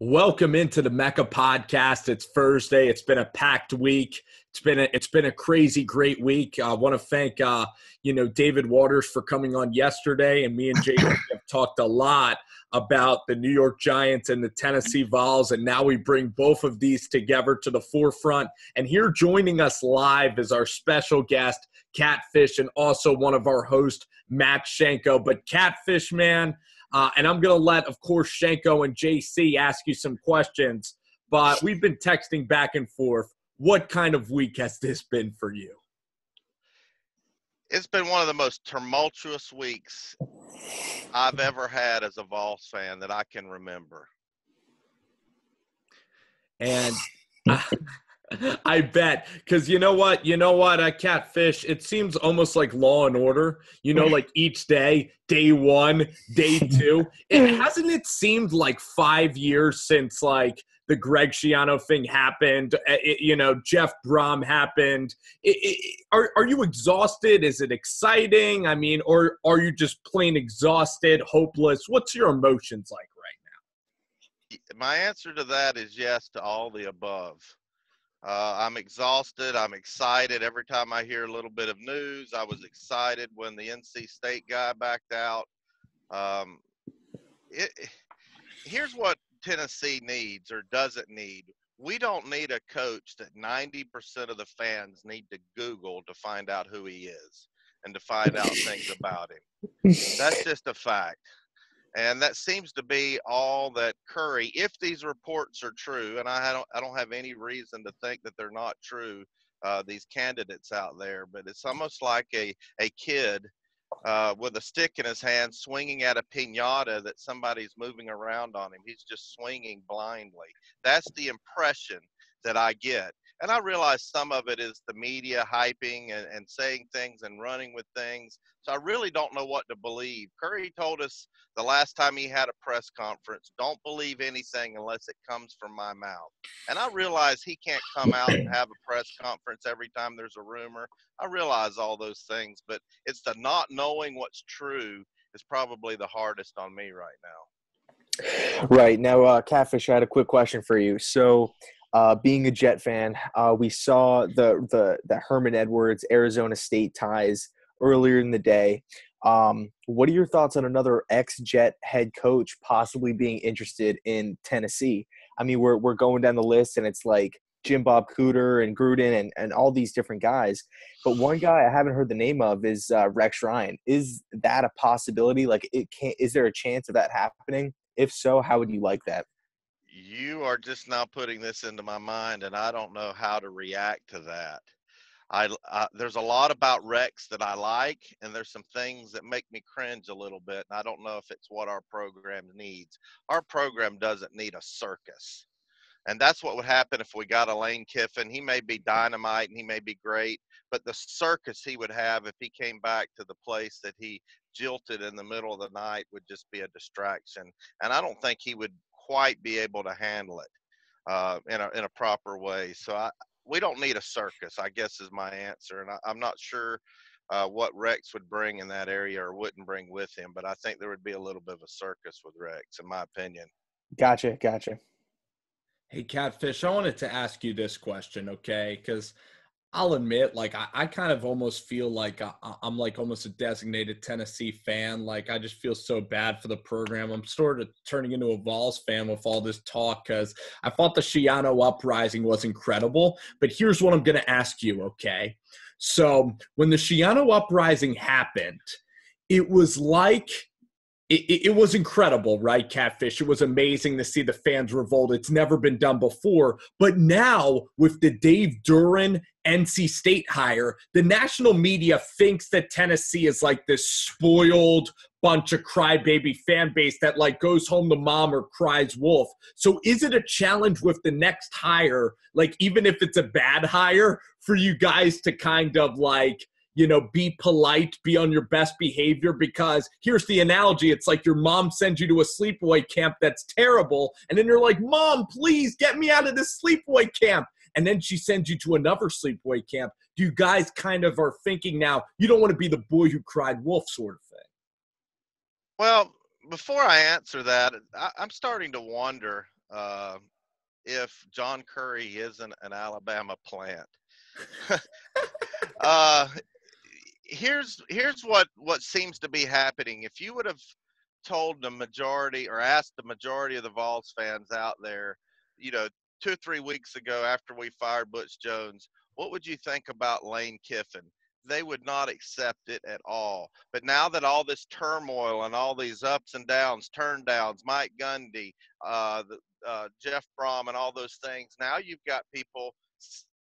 Welcome into the Mecca podcast. It's Thursday. It's been a packed week. It's been a crazy great week. I want to thank David Waters for coming on yesterday, and me and Jake have talked a lot about the New York Giants and the Tennessee Vols, and now we bring both of these together to the forefront. And here joining us live is our special guest, Catfish, and also one of our hosts, Matt Shanko. But Catfish, man. And I'm going to let, of course, Shanko and JC ask you some questions, but we've been texting back and forth. What kind of week has this been for you? It's been one of the most tumultuous weeks I've ever had as a Vols fan that I can remember. And I bet, because you know what, Catfish, it seems almost like Law and Order, like each day, day one, day two. Hasn't it seemed like 5 years since like the Greg Schiano thing happened, Jeff Brom happened. Are you exhausted? Is it exciting? I mean, or are you just plain exhausted, hopeless? What's your emotions like right now? My answer to that is yes to all the above. I'm exhausted. I'm excited every time I hear a little bit of news. I was excited when the NC State guy backed out. Here's what Tennessee needs or doesn't need. We don't need a coach that 90% of the fans need to Google to find out who he is and to find out things about him. That's just a fact. And that seems to be all that Curry, if these reports are true, and I don't have any reason to think that they're not true, these candidates out there, but it's almost like a kid with a stick in his hand swinging at a piñata that somebody's moving around on him. He's just swinging blindly. That's the impression that I get. And I realize some of it is the media hyping and saying things and running with things. So I really don't know what to believe. Curry told us the last time he had a press conference, don't believe anything unless it comes from my mouth. And I realize he can't come out and have a press conference every time there's a rumor. I realize all those things, but it's the not knowing what's true is probably the hardest on me right now. Right. Now, Catfish, I had a quick question for you. So, being a Jet fan, we saw the Herman Edwards Arizona State ties earlier in the day. What are your thoughts on another ex-Jet head coach possibly being interested in Tennessee? I mean, we're going down the list, and it's like Jim Bob Cooter and Gruden and all these different guys. But one guy I haven't heard the name of is Rex Ryan. Is that a possibility? Like, is there a chance of that happening? If so, how would you like that? You are just now putting this into my mind, and I don't know how to react to that. There's a lot about Rex that I like, and there's some things that make me cringe a little bit, and I don't know if it's what our program needs. Our program doesn't need a circus, and that's what would happen if we got a Lane Kiffin. He may be dynamite, and he may be great, but the circus he would have if he came back to the place that he jilted in the middle of the night would just be a distraction, and I don't think he would quite be able to handle it in a proper way. So we don't need a circus, I guess, is my answer. And I'm not sure what Rex would bring in that area or wouldn't bring with him, but I think there would be a little bit of a circus with Rex, in my opinion. Gotcha. Hey, Catfish, I wanted to ask you this question, okay? Because I'll admit, like, I kind of almost feel like I'm like almost a designated Tennessee fan. Like, I just feel so bad for the program. I'm sort of turning into a Vols fan with all this talk because I thought the Schiano uprising was incredible. But here's what I'm going to ask you, okay? So when the Schiano uprising happened, it was like it was incredible, right, Catfish? It was amazing to see the fans revolt. It's never been done before. But now, with the Dave Duran NC State hire, the national media thinks that Tennessee is like this spoiled bunch of crybaby fan base that like goes home to mom or cries wolf. So is it a challenge with the next hire, like even if it's a bad hire, for you guys to kind of like, be polite, be on your best behavior? Because here's the analogy. It's like your mom sends you to a sleepaway camp that's terrible. And then you're like, Mom, please get me out of this sleepaway camp. And then she sends you to another sleepaway camp. Do you guys kind of are thinking now, you don't want to be the boy who cried wolf sort of thing? Well, before I answer that, I'm starting to wonder if John Curry isn't an Alabama plant. uh, here's what seems to be happening. If you would have told the majority or asked the majority of the Vols fans out there, 2 or 3 weeks ago after we fired Butch Jones, what would you think about Lane Kiffin? They would not accept it at all. But now that all this turmoil and all these ups and downs, turn downs, Mike Gundy, Jeff Brom, and all those things, now you've got people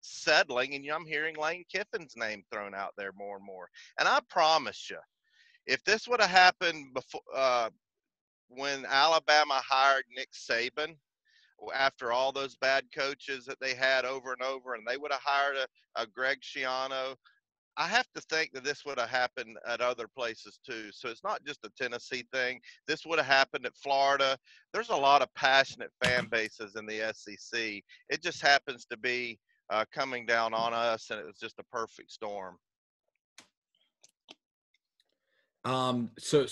settling, and I'm hearing Lane Kiffin's name thrown out there more and more. And I promise you, if this would have happened before, when Alabama hired Nick Saban, after all those bad coaches that they had over and over, and they would have hired a Greg Schiano, I have to think that this would have happened at other places too. So it's not just a Tennessee thing. This would have happened at Florida. There's a lot of passionate fan bases in the SEC. It just happens to be coming down on us, and it was just a perfect storm. So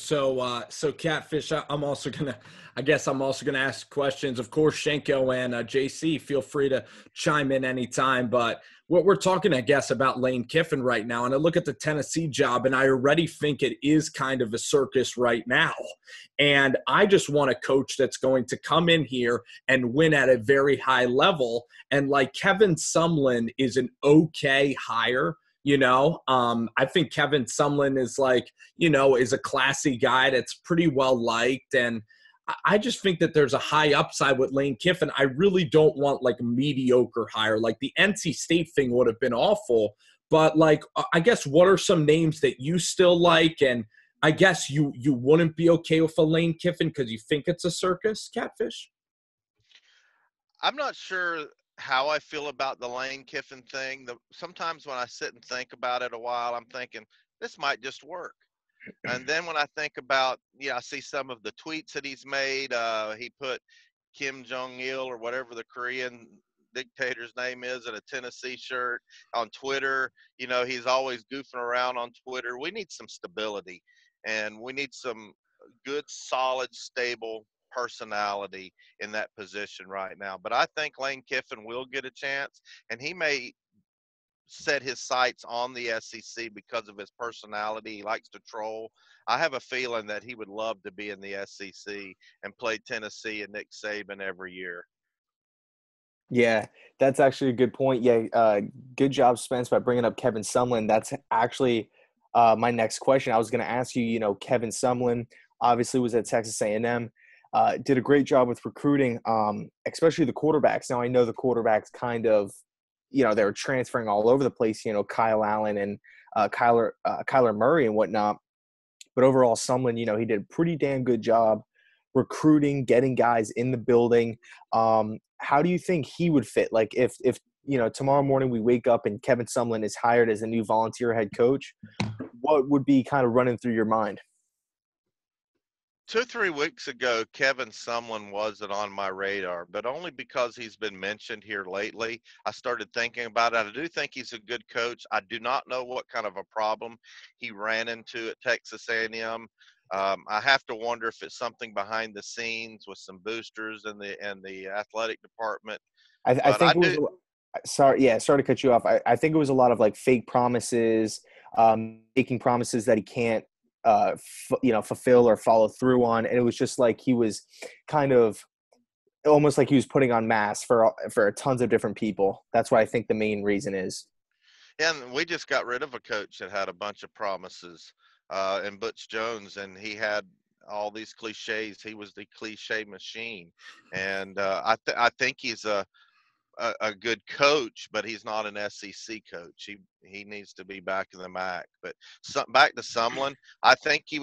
Catfish, I'm also gonna ask questions. Of course, Shenko and JC, feel free to chime in anytime. But what we're talking, I guess, about Lane Kiffin right now, and I look at the Tennessee job, and I already think it is kind of a circus right now. And I just want a coach that's going to come in here and win at a very high level. And like Kevin Sumlin is an okay hire. I think Kevin Sumlin is a classy guy that's pretty well liked. And I just think that there's a high upside with Lane Kiffin. I really don't want like a mediocre hire. Like the NC State thing would have been awful. But I guess what are some names that you still like? And I guess you wouldn't be okay with a Lane Kiffin because you think it's a circus, Catfish? I'm not sure how I feel about the Lane Kiffin thing. Sometimes when I sit and think about it a while, I'm thinking this might just work. And then when I think about, I see some of the tweets that he's made. He put Kim Jong-il or whatever the Korean dictator's name is in a Tennessee shirt on Twitter. He's always goofing around on Twitter. We need some stability, and we need some good, solid, stable personality in that position right now. But I think Lane Kiffin will get a chance, and he may set his sights on the SEC because of his personality. He likes to troll. I have a feeling that he would love to be in the SEC and play Tennessee and Nick Saban every year. Yeah, that's actually a good point. Yeah, good job, Spence, by bringing up Kevin Sumlin. That's actually my next question. I was going to ask you, Kevin Sumlin obviously was at Texas A&M. Did a great job with recruiting, especially the quarterbacks. Now, I know the quarterbacks kind of, they were transferring all over the place, Kyle Allen and Kyler Murray and whatnot. But overall, Sumlin, he did a pretty damn good job recruiting, getting guys in the building. How do you think he would fit? Like if tomorrow morning we wake up and Kevin Sumlin is hired as a new volunteer head coach, what would be kind of running through your mind? 2 or 3 weeks ago, Kevin Sumlin wasn't on my radar, but only because he's been mentioned here lately. I started thinking about it. I do think he's a good coach. I do not know what kind of a problem he ran into at Texas A&M. I have to wonder if it's something behind the scenes with some boosters in the athletic department. I think it was. Sorry to cut you off. I think it was a lot of like fake promises, making promises that he can't fulfill or follow through on. And it was just like he was kind of almost like he was putting on masks for tons of different people. That's what I think the main reason is. And we just got rid of a coach that had a bunch of promises, and Butch Jones, and he had all these cliches. He was the cliche machine. And I think he's a good coach, but he's not an SEC coach. He needs to be back in the MAC. But back to Sumlin, I think he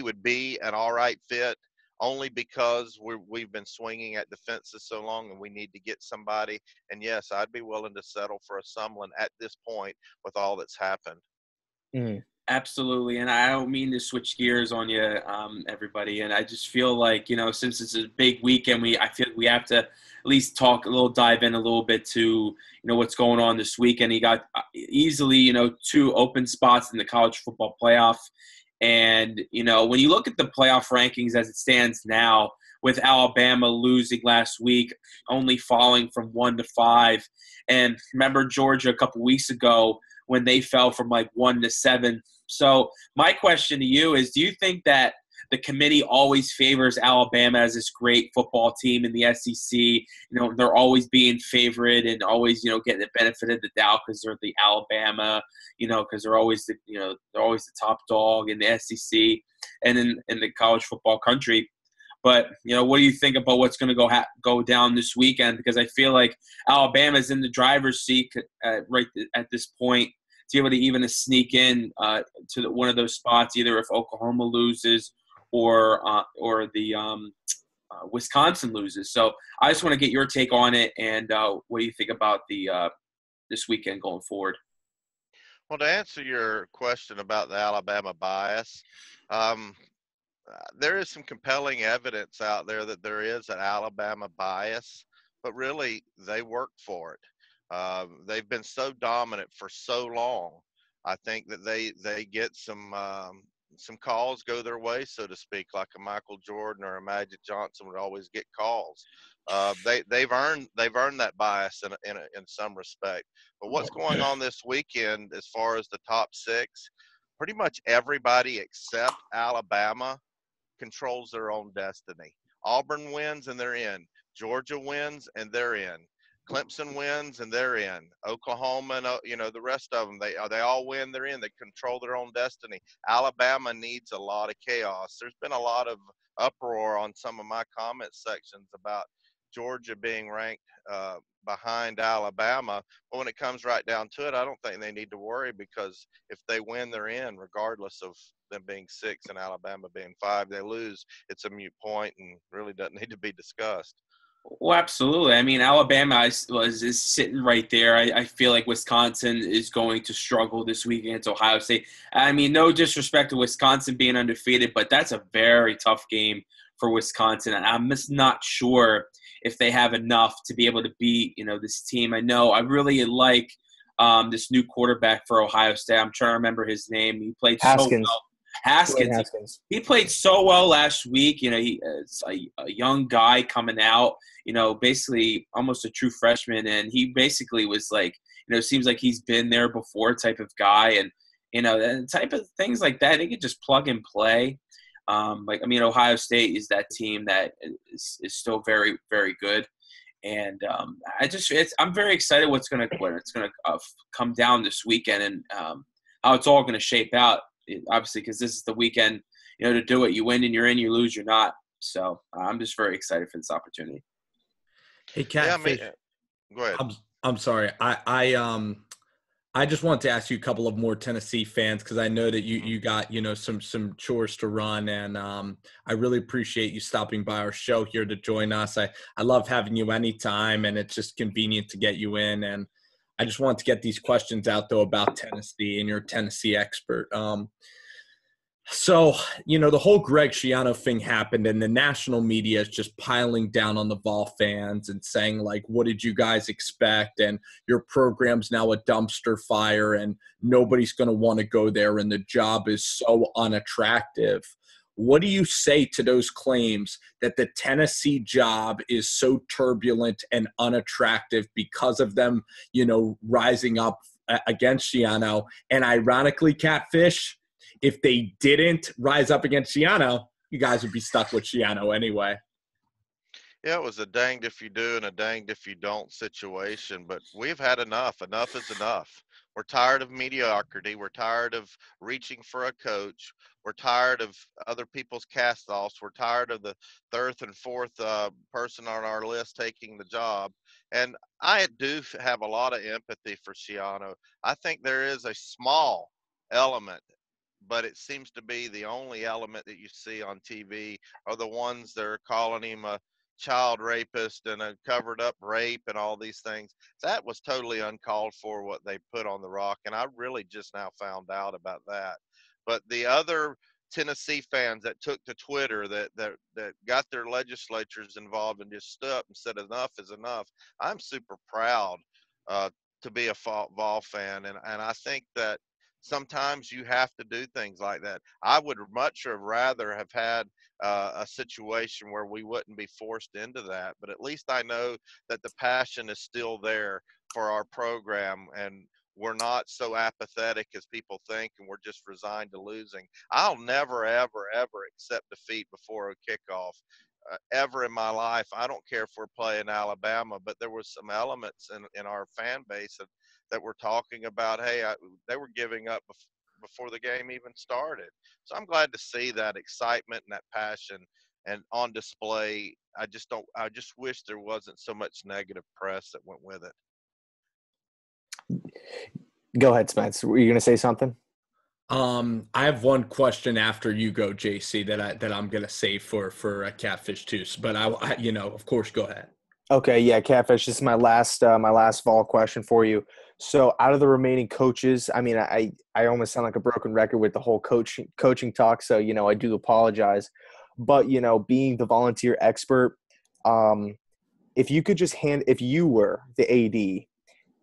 would be an all right fit, only because we've been swinging at the fences so long, and we need to get somebody. And yes, I'd be willing to settle for a Sumlin at this point with all that's happened. Mm. Absolutely, and I don't mean to switch gears on you, everybody. And I just feel like, since it's a big weekend, I feel we have to at least dive in a little bit to, what's going on this weekend. He got easily, 2 open spots in the college football playoff. And, when you look at the playoff rankings as it stands now, with Alabama losing last week, only falling from 1 to 5. And remember Georgia a couple weeks ago when they fell from like 1 to 7. So my question to you is, do you think that the committee always favors Alabama as this great football team in the SEC? They're always being favored and always, getting the benefit of the doubt because they're the Alabama, because they're always they're always the top dog in the SEC and in the college football country. But, what do you think about what's going to go down this weekend? Because I feel like Alabama's in the driver's seat right at this point to be able to even sneak in to one of those spots, either if Oklahoma loses or the Wisconsin loses. So I just want to get your take on it, and what do you think about the this weekend going forward? Well, to answer your question about the Alabama bias, there is some compelling evidence out there that there is an Alabama bias, but really they work for it. They've been so dominant for so long. I think that they get some calls go their way, so to speak, like a Michael Jordan or a Magic Johnson would always get calls. They've earned that bias in some respect. But what's going on this weekend as far as the top 6? Pretty much everybody except Alabama controls their own destiny. Auburn wins and they're in. Georgia wins and they're in. Clemson wins and they're in. Oklahoma and the rest of them, they all win, they're in. They control their own destiny. Alabama needs a lot of chaos. There's been a lot of uproar on some of my comment sections about Georgia being ranked behind Alabama. But when it comes right down to it, I don't think they need to worry, because if they win, they're in, regardless of them being 6 and Alabama being 5. They lose, it's a moot point and really doesn't need to be discussed. Well, absolutely. I mean, Alabama is sitting right there. I feel like Wisconsin is going to struggle this week against Ohio State. I mean, no disrespect to Wisconsin being undefeated, but that's a very tough game for Wisconsin. And I'm just not sure if they have enough to be able to beat, this team. I know I really like this new quarterback for Ohio State. I'm trying to remember his name. He played Haskins. so well. Haskins. He played so well last week. It's a young guy coming out, basically almost a true freshman. And he basically was like, seems like he's been there before type of guy. And, the type of things like that, they could just plug and play. Ohio State is that team that is still very, very good. And I'm very excited when it's going to come down this weekend and how it's all going to shape out. Obviously, because this is the weekend, to do it. You win and you're in, you lose, you're not. So I'm just very excited for this opportunity. Hey, Catfish. Go ahead. I'm sorry. I just wanted to ask you a couple of more Tennessee fans, because I know that you got some chores to run, and I really appreciate you stopping by our show here to join us. I love having you anytime, and it's just convenient to get you in. And I just wanted to get these questions out, though, about Tennessee, and you're a Tennessee expert. So, the whole Greg Schiano thing happened, and the national media is just piling down on the Vol fans and saying, like, what did you guys expect? And your program's now a dumpster fire, and nobody's going to want to go there, and the job is so unattractive. What do you say to those claims that the Tennessee job is so turbulent and unattractive because of them, rising up against Schiano? And ironically, Catfish, if they didn't rise up against Schiano, you guys would be stuck with Schiano anyway. Yeah, it was a danged if you do and a danged if you don't situation, but we've had enough. Enough is enough. We're tired of mediocrity. We're tired of reaching for a coach. We're tired of other people's cast-offs. We're tired of the third and fourth person on our list taking the job. And I do have a lot of empathy for Schiano. I think there is a small element, but it seems to be the only element that you see on TV are the ones that are calling him a child rapist and a covered up rape and all these things. That was totally uncalled for, what they put on the rock, and I really just now found out about that. But the other Tennessee fans that took to Twitter that got their legislatures involved and just stood up and said enough is enough, I'm super proud to be a Vol fan, and I think that sometimes you have to do things like that. I would much have rather have had a situation where we wouldn't be forced into that, but at least I know that the passion is still there for our program, and we're not so apathetic as people think, and we're just resigned to losing. I'll never, ever, ever accept defeat before a kickoff. Ever in my life. I don't care if we're playing Alabama, but there was some elements in our fan base that were talking about, hey, they were giving up before the game even started. So I'm glad to see that excitement and that passion and on display. I just wish there wasn't so much negative press that went with it. Go ahead, Spence. Were you going to say something? I have one question after you go, JC, that I'm gonna save for Catfish too. But I of course, go ahead. Okay, yeah, Catfish. This is my last fall question for you. So, out of the remaining coaches, I mean, I almost sound like a broken record with the whole coaching talk. So, I do apologize. But being the volunteer expert, if you could if you were the AD,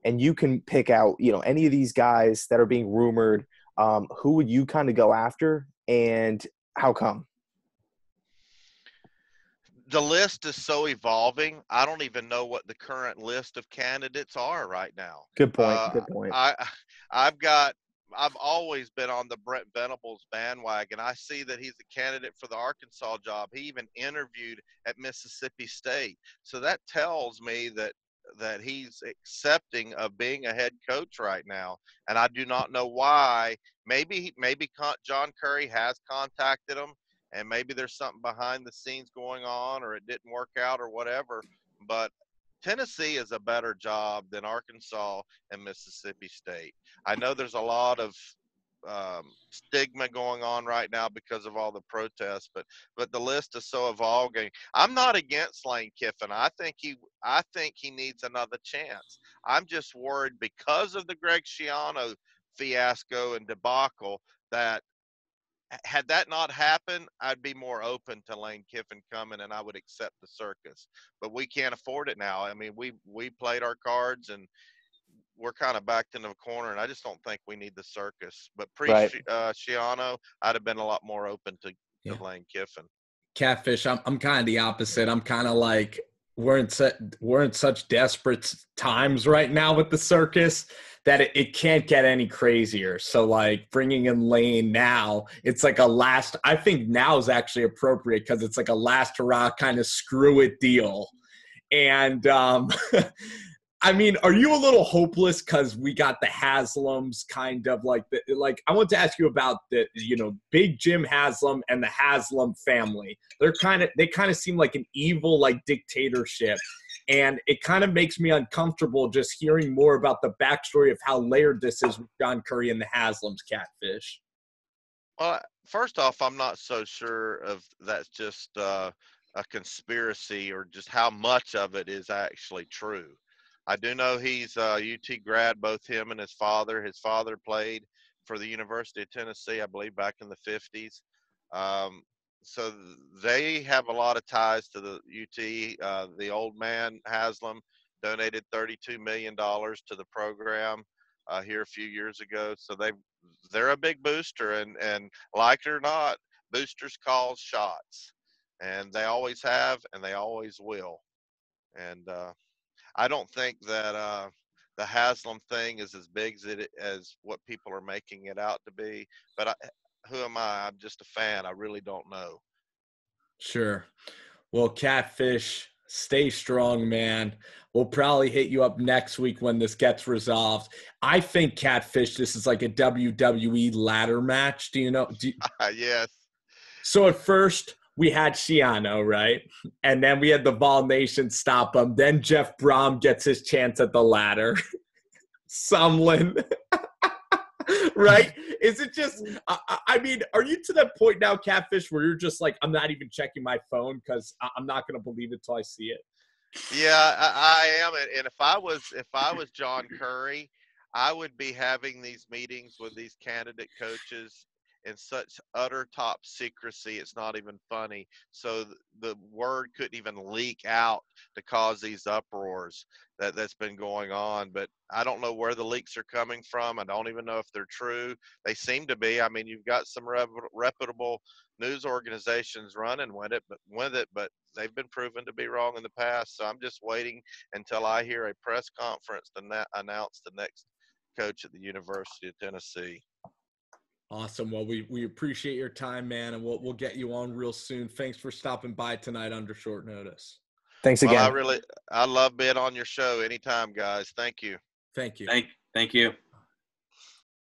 and you can pick out any of these guys that are being rumored, who would you kind of go after, and how come? The list is so evolving. I don't even know what the current list of candidates are right now. Good point. Good point. I've always been on the Brent Venables bandwagon. I see that he's a candidate for the Arkansas job. He even interviewed at Mississippi State. So that tells me that he's accepting of being a head coach right now. And I do not know why. Maybe John Curry has contacted him, and maybe there's something behind the scenes going on, or it didn't work out or whatever. But Tennessee is a better job than Arkansas and Mississippi State. I know there's a lot of stigma going on right now because of all the protests, but the list is so evolving. I'm not against Lane Kiffin. I think he needs another chance. I'm just worried because of the Greg Schiano fiasco and debacle that had that not happened, I'd be more open to Lane Kiffin coming, and I would accept the circus. But we can't afford it now. I mean, we played our cards, and we're kind of backed into a corner, and I just don't think we need the circus. But Schiano, I'd have been a lot more open to Lane Kiffin. Catfish, I'm kind of the opposite. I'm kind of like we're in such desperate times right now with the circus that it can't get any crazier. So like bringing in Lane now, it's like I think now is actually appropriate because it's like a last hurrah kind of screw it deal. And I mean, are you a little hopeless because we got the Haslams kind of like I want to ask you about the Big Jim Haslam and the Haslam family. They kind of seem like an evil like dictatorship, and it kind of makes me uncomfortable just hearing more about the backstory of how layered this is with John Curry and the Haslams. Catfish. Well, first off, I'm not so sure of that's just a conspiracy or just how much of it is actually true. I do know he's a UT grad, both him and his father. His father played for the University of Tennessee, I believe, back in the 50s. So they have a lot of ties to the UT. The old man, Haslam, donated $32 million to the program here a few years ago. So they're a big booster, and like it or not, boosters call shots. And they always have, and they always will. And I don't think that the Haslam thing is as big as what people are making it out to be. But who am I? I'm just a fan. I really don't know. Sure. Well, Catfish, stay strong, man. We'll probably hit you up next week when this gets resolved. I think, Catfish, this is like a WWE ladder match. Do you know? Yes. So at first, we had Schiano, right? And then we had the Vol Nation stop him. Then Jeff Brom gets his chance at the ladder. Sumlin. Right? Is it just I mean, are you to that point now, Catfish, where you're just like, I'm not even checking my phone because I'm not going to believe it till I see it? Yeah, I am. And if I was John Curry, I would be having these meetings with these candidate coaches in such utter top secrecy, it's not even funny. So the word couldn't even leak out to cause these uproars that's been going on. But I don't know where the leaks are coming from. I don't even know if they're true. They seem to be. I mean, you've got some reputable news organizations running but they've been proven to be wrong in the past. So I'm just waiting until I hear a press conference to announce the next coach at the University of Tennessee. Awesome. Well, we appreciate your time, man, and we'll get you on real soon. Thanks for stopping by tonight under short notice. Thanks again. Well, I love being on your show anytime, guys. Thank you. Thank you. Thank you.